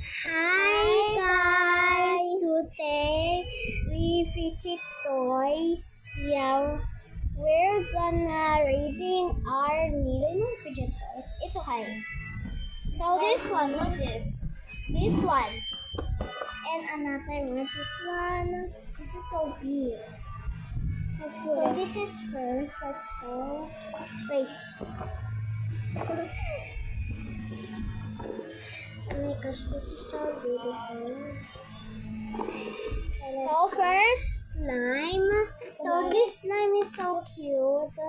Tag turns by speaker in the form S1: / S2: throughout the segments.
S1: Hi guys! Today we featured toys. Yeah, we're gonna reading our little fidget toys. It's okay. So this one, not this. This one. And another one. This one. This is so big. Let's put so this is first. Let's go. Wait. Oh my gosh, this is so beautiful. So first, slime. So this slime is so cute.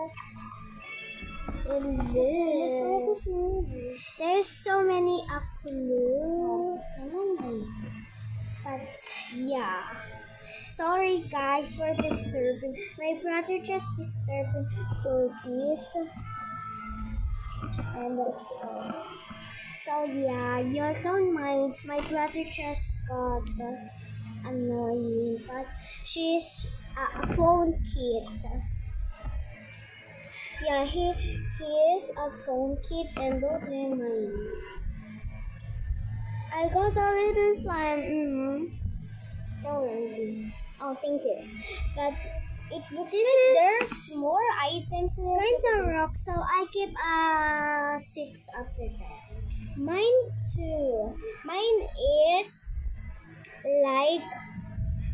S1: And this, there's so many Akulu. But yeah. Sorry guys for disturbing. My brother just disturbing for this. And let's go. So yeah, you don't mind. My brother just got annoying, but she's a phone kid. Yeah, he is a phone kid and don't mind. I got a little slime. Don't worry. Oh, thank you. But it looks like there's more items. Kind of rock, so I keep 6 after that. Mine too. Mine is like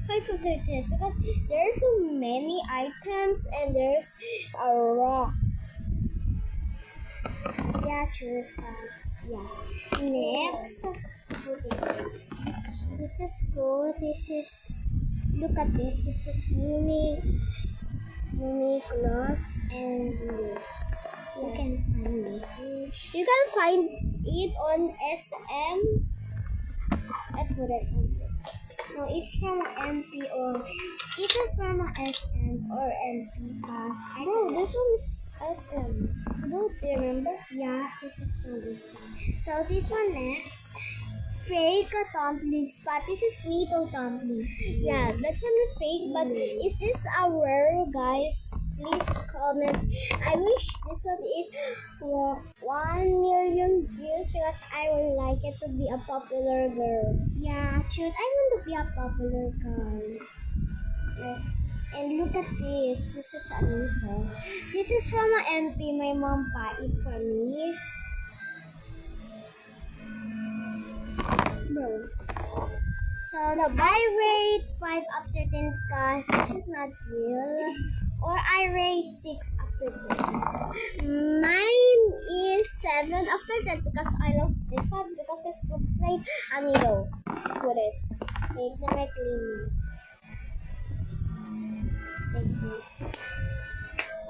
S1: 5 after 10 because there's so many items and there's a rock. Yeah, true. Yeah. Next, this is good. This is look at this. This is Uniqlo's and you can find it. You can find it on SM. I put it on this. No, it's from MP or either from SM or MP Pass. No, this one is SM. Don't you remember? Yeah, this is from this one. So this one next. Fake dumplings, but this is Nito dumplings. Yeah, that's one is fake, but is this a rare, guys? Please comment. I wish this one is 1 million views because I would like it to be a popular girl. Yeah, shoot, I want to be a popular girl. Yeah. And look at this. This is a Nito. This is from a MP. My mom bought it for me. So the I rate 5 after 10 because this is not real. Or I rate 6 after 10. Mine is 7 after 10 because I love this one because it looks like a needle. Let's put it. Make them like clean. Like this.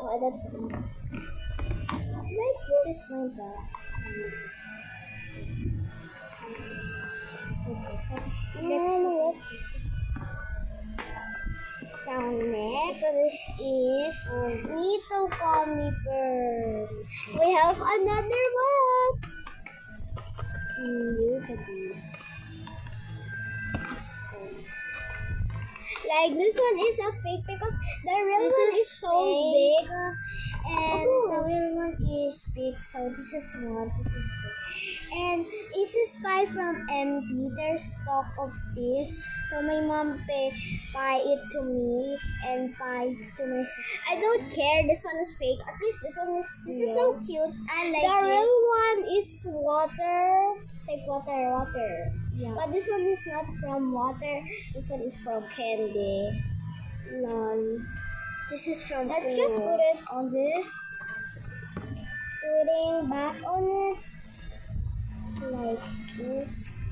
S1: Oh, that's good. Like this is my bag. Let's so next is Nito Gummy Bear. We have another one. Look at this. Like this one is a fake because the real one is so big and the real one is big. So this is small. This is big. And this is buy from MP. There's stock of this. So my mom buy it to me and buy to my sister. I don't care. This one is fake. At least this one is. This is so cute. I like it. The real one is water. Like water. Yeah. But this one is not from water. This one is from candy. Lol. This is from. Let's just put it on this. Putting back on it. Like this.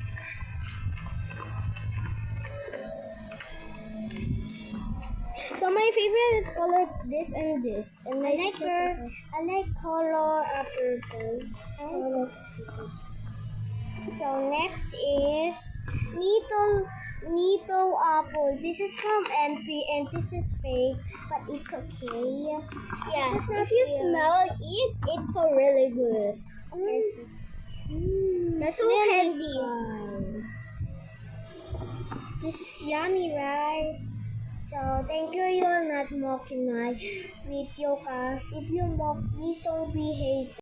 S1: So my favorite is color this and this. And I like color purple. So let's put it. So next is Nito apple. This is from MP and this is fake, but it's okay. Yeah. If you smell it, it's so really good. That's so healthy. This is yummy, right? So thank you. You're not mocking my video, cause if you mock, please don't be hated.